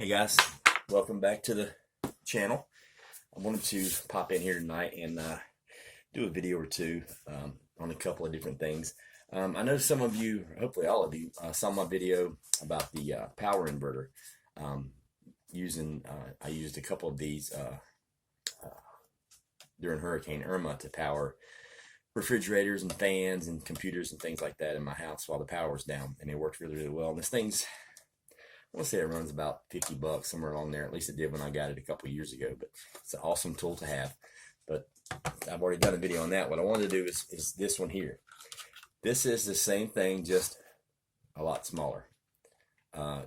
Hey guys, welcome back to the channel. I wanted to pop in here tonight and do a video or two on a couple of different things. I know some of you, hopefully all of you, saw my video about the power inverter. I used a couple of these during Hurricane Irma to power refrigerators and fans and computers and things like that in my house while the power was down, and it worked really, really well. And this thing's, I want to say it runs about 50 bucks, somewhere along there. At least it did when I got it a couple years ago, but it's an awesome tool to have. But I've already done a video on that. What I wanted to do is this one here. This is the same thing, just a lot smaller.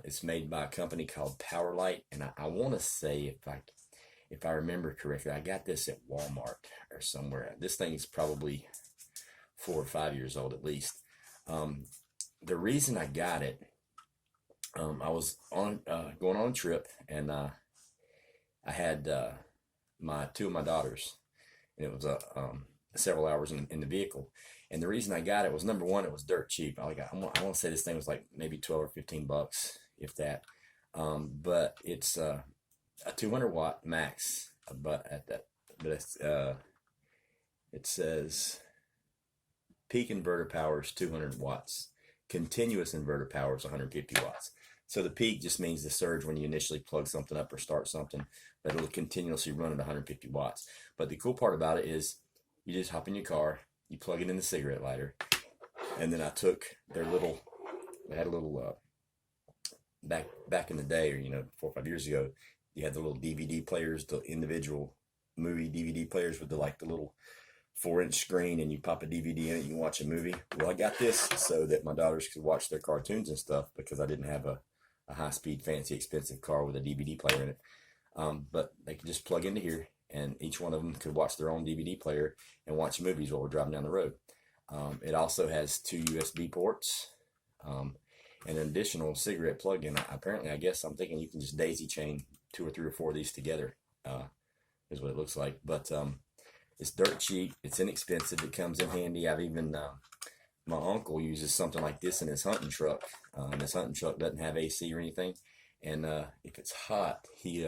It's made by a company called PowerLite, and I want to say, if I remember correctly, I got this at Walmart or somewhere. This thing is probably 4 or 5 years old at least. The reason I got it, I was on going on a trip, and I had two of my daughters, and it was several hours in the vehicle. And the reason I got it was, number one, it was dirt cheap. I want to say this thing was like maybe 12 or 15 bucks, if that. But it's a 200 watt max. But it says peak inverter power is 200 watts. Continuous inverter power is 150 watts. So the peak just means the surge when you initially plug something up or start something, but it'll continuously run at 150 watts. But the cool part about it is you just hop in your car, you plug it in the cigarette lighter, and then I took their little, they had a little, back in the day, or 4 or 5 years ago, you had the little DVD players, the individual movie DVD players with the little 4-inch screen, and you pop a DVD in it, you can watch a movie. Well, I got this so that my daughters could watch their cartoons and stuff, because I didn't have a high-speed, fancy, expensive car with a DVD player in it. But they could just plug into here, and each one of them could watch their own DVD player and watch movies while we're driving down the road. It also has 2 USB ports and an additional cigarette plug-in. Apparently, I guess I'm thinking you can just daisy chain 2 or 3 or 4 of these together, is what it looks like. But it's dirt cheap. It's inexpensive. It comes in handy. I've even, my uncle uses something like this in his hunting truck. And his hunting truck doesn't have AC or anything. And if it's hot, he's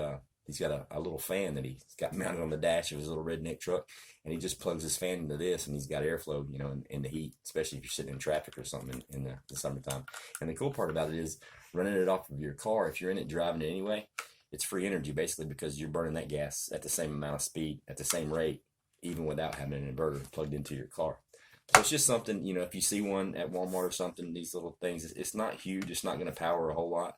got a little fan that he's got mounted on the dash of his little redneck truck. And he just plugs his fan into this, and he's got airflow, in the heat, especially if you're sitting in traffic or something in the summertime. And the cool part about it is running it off of your car. If you're in it driving it anyway, it's free energy basically, because you're burning that gas at the same amount of speed, at the same rate, even without having an inverter plugged into your car. So it's just something, if you see one at Walmart or something, these little things, it's not huge, it's not going to power a whole lot,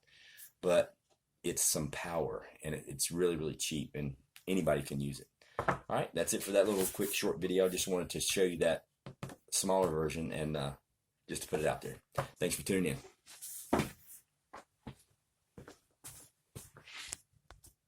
but it's some power, and it's really, really cheap, and anybody can use it. All right, that's it for that little quick short video. I just wanted to show you that smaller version, and just to put it out there. Thanks for tuning in.